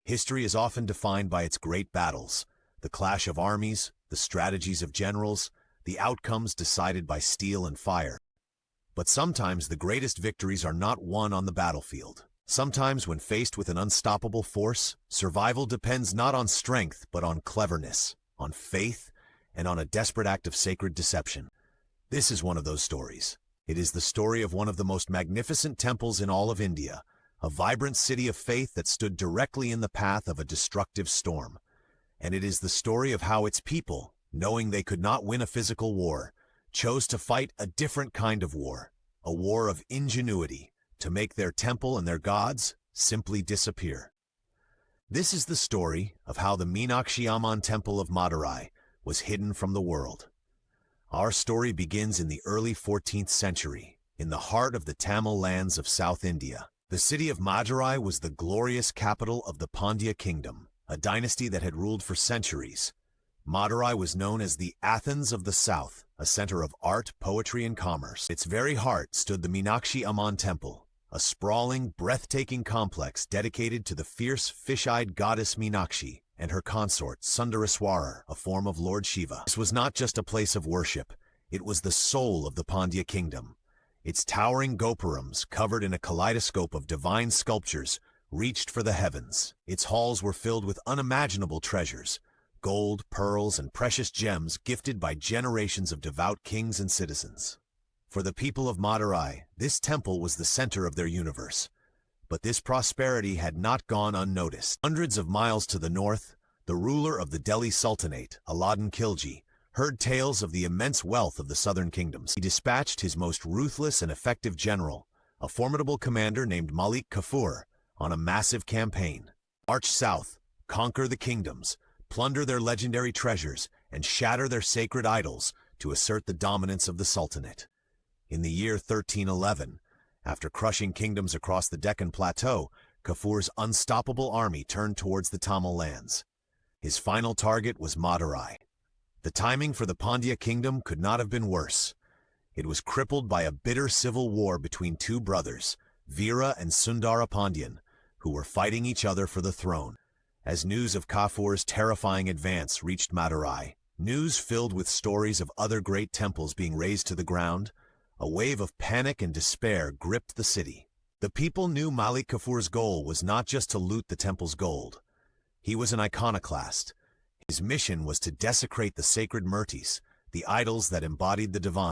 History is often defined by its great battles, the clash of armies, the strategies of generals, the outcomes decided by steel and fire. But sometimes the greatest victories are not won on the battlefield. Sometimes when faced with an unstoppable force, survival depends not on strength but on cleverness, on faith, and on a desperate act of sacred deception. This is one of those stories. It is the story of one of the most magnificent temples in all of India, a vibrant city of faith that stood directly in the path of a destructive storm. And it is the story of how its people, knowing they could not win a physical war, chose to fight a different kind of war, a war of ingenuity, to make their temple and their gods simply disappear. This is the story of how the Meenakshi Temple of Madurai was hidden from the world. Our story begins in the early 14th century, in the heart of the Tamil lands of South India. The city of Madurai was the glorious capital of the Pandya kingdom, a dynasty that had ruled for centuries. Madurai was known as the Athens of the South, a center of art, poetry, and commerce. Its very heart stood the Meenakshi Temple, a sprawling, breathtaking complex dedicated to the fierce, fish-eyed goddess Meenakshi and her consort Sundaraswarar, a form of Lord Shiva. This was not just a place of worship, it was the soul of the Pandya kingdom. Its towering gopurams, covered in a kaleidoscope of divine sculptures, reached for the heavens. Its halls were filled with unimaginable treasures, gold, pearls, and precious gems gifted by generations of devout kings and citizens. For the people of Madurai, this temple was the center of their universe. But this prosperity had not gone unnoticed. Hundreds of miles to the north, the ruler of the Delhi Sultanate, Alauddin Khilji, heard tales of the immense wealth of the southern kingdoms. He dispatched his most ruthless and effective general, a formidable commander named Malik Kafur, on a massive campaign. March south, conquer the kingdoms, plunder their legendary treasures, and shatter their sacred idols to assert the dominance of the Sultanate. In the year 1311, after crushing kingdoms across the Deccan Plateau, Kafur's unstoppable army turned towards the Tamil lands. His final target was Madurai. The timing for the Pandya kingdom could not have been worse. It was crippled by a bitter civil war between two brothers, Veera and Sundara Pandyan, who were fighting each other for the throne. As news of Kafur's terrifying advance reached Madurai, news filled with stories of other great temples being razed to the ground, a wave of panic and despair gripped the city. The people knew Malik Kafur's goal was not just to loot the temple's gold. He was an iconoclast. His mission was to desecrate the sacred murtis, the idols that embodied the divine.